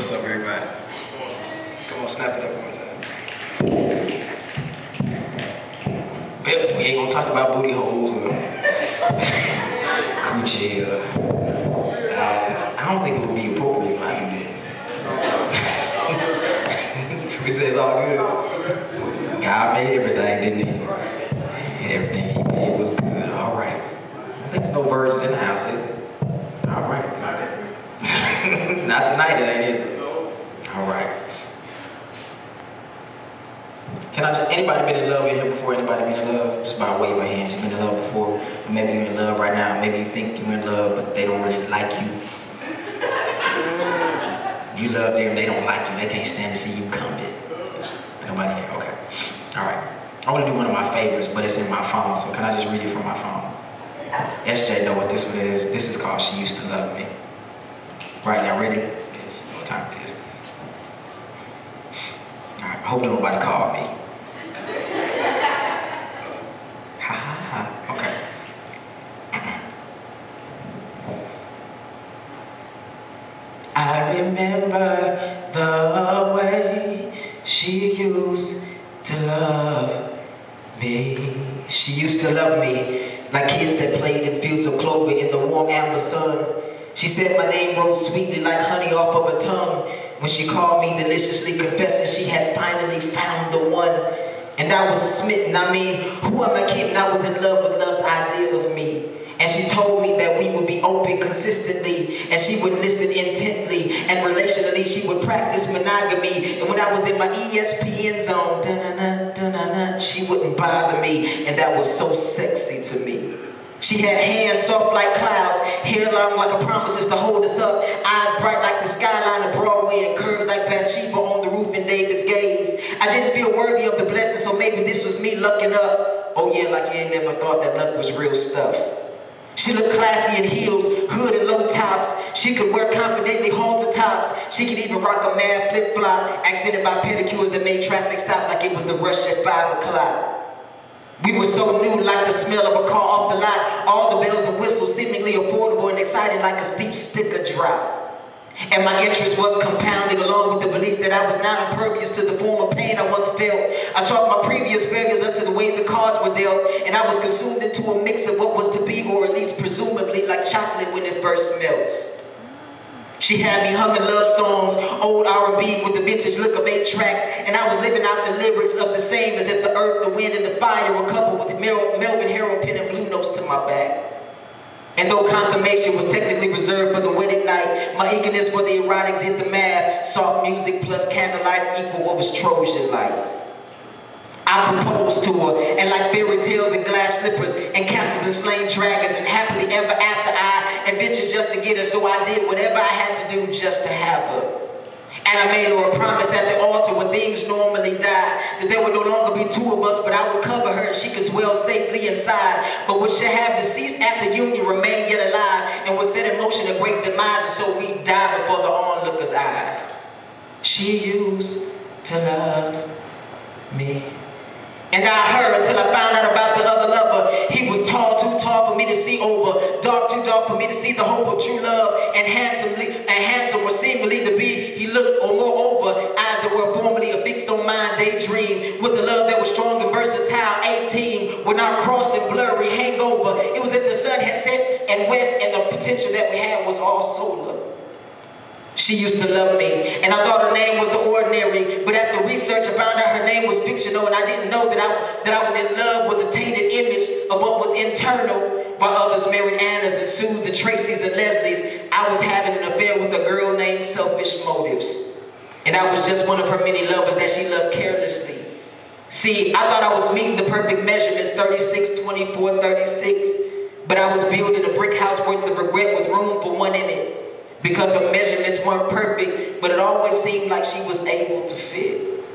What's up, everybody? Come on, snap it up one time. We ain't gonna talk about booty holes or coochie or eyes. I don't think it would be appropriate if I do that. We say it's all good. God made everything, didn't he? And everything he made was good. All right. I think there's no virgins in the house, is it? All right. Not tonight, it ain't, is it? All right. Can I just, anybody been in love in here before? Anybody been in love? Just by wave of hands, you've been in love before. Or maybe you're in love right now. Maybe you think you're in love, but they don't really like you. You love them, they don't like you. They can't stand to see you coming. Nobody here? Okay. All right. I want to do one of my favorites, but it's in my phone, so can I just read it from my phone? SJ know what this one is. This is called She Used to Love Me. Right, y'all ready? What time it is? All right, I hope nobody called me. Ha ha ha. Okay. I remember the way she used to love me. She used to love me like kids that played in fields of clover in the warm amber sun. She said my name rose sweetly like honey off of her tongue when she called me deliciously, confessing she had finally found the one. And I was smitten. I mean, who am I kidding? I was in love with love's idea of me. And she told me that we would be open consistently, and she would listen intently, and relationally she would practice monogamy. And when I was in my ESPN zone, she wouldn't bother me, and that was so sexy to me. She had hands soft like clouds, hair long like a promises to hold us up, eyes bright like the skyline of Broadway, and curves like Bathsheba on the roof in David's gaze. I didn't feel worthy of the blessing, so maybe this was me lucking up. Oh yeah, like you ain't never thought that luck was real stuff. She looked classy in heels, hood and low tops. She could wear confidently halter tops. She could even rock a mad flip-flop, accented by pedicures that made traffic stop like it was the rush at 5 o'clock. We were so new, like the smell of a car off the lot. All the bells and whistles seemingly affordable and exciting like a steep sticker drop. And my interest was compounded along with the belief that I was now impervious to the form of pain I once felt. I chalked my previous failures up to the way the cards were dealt, and I was consumed into a mix of what was to be, or at least presumably like chocolate when it first melts. She had me humming love songs, old R&B with the vintage look of 8 tracks, and I was living out the lyrics of the same as if the earth, the wind, and the fire were coupled with Melvin Harold pen and blue notes to my back. And though consummation was technically reserved for the wedding night, my eagerness for the erotic did the math. Soft music plus candlelights equal what was Trojan-like. I proposed to her, and like fairy tales and glass slippers, and castles and slain dragons, and happily ever after I adventured just to get her, so I did whatever I had to do just to have her. And I made her a promise at the altar where things normally die, that there would no longer be 2 of us, but I would cover her and she could dwell safely inside, but would she have deceased after union remain yet alive, and would set in motion a great demise, and so we die before the onlooker's eyes. She used to love me. And I heard until I found out about the other lover. He was tall, too tall for me to see over, dark, too dark for me to see the hope of true love, and handsome or seemingly to be. He looked, or moreover, eyes that were formerly a fixed on mind daydream, with a love that was strong and versatile. 18, were not crossed and blurry, hangover. It was as if the sun had set and west, and the potential that we had was all solar. She used to love me, and I thought her name was the ordinary, but after research I found out her name was fictional, and I didn't know that I was in love with a tainted image of what was internal. While others married Annas and Sues and Tracys and Leslies, I was having an affair with a girl named Selfish Motives. And I was just one of her many lovers that she loved carelessly. See, I thought I was meeting the perfect measurements, 36, 24, 36, but I was building a brick house worth of regret with room for one in it. Because her measurements weren't perfect, but it always seemed like she was able to fit.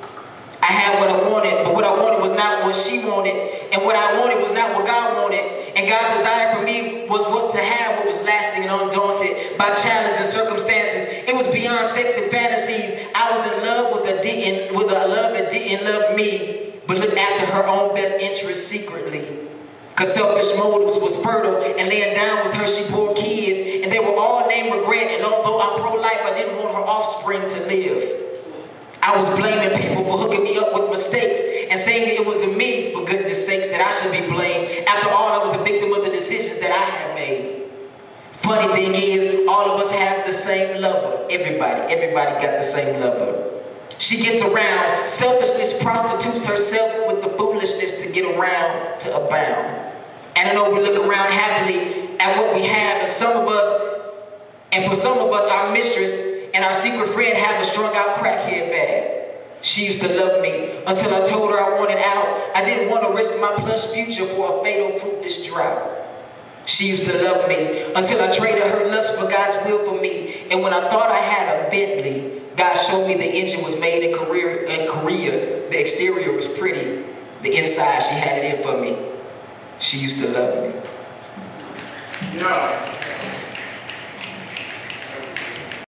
I had what I wanted, but what I wanted was not what she wanted, and what I wanted was not what God wanted. And God's desire for me was to have what was lasting and undaunted by challenges and circumstances. It was beyond sex and fantasies. I was in love with a love that didn't love me, but looked after her own best interests secretly. Because Selfish Motives was fertile, and laying down with her she bore kids, and they were all named Regret, and although I'm pro-life, I didn't want her offspring. offspring to live. I was blaming people for hooking me up with mistakes and saying that it was me, for goodness sakes, that I should be blamed. After all, I was a victim of the decisions that I had made. Funny thing is, all of us have the same lover. Everybody got the same lover. She gets around, selfishness prostitutes herself with the foolishness to get around, to abound. And I know we look around happily at what we have, and for some of us, our mistress and our secret friend have a strung out crackhead bag. She used to love me until I told her I wanted out. I didn't want to risk my plush future for a fatal fruitless drought. She used to love me until I traded her lust for God's will for me. And when I thought I had a Bentley, God showed me the engine was made in Korea. The exterior was pretty. The inside, she had it in for me. She used to love me. Yeah.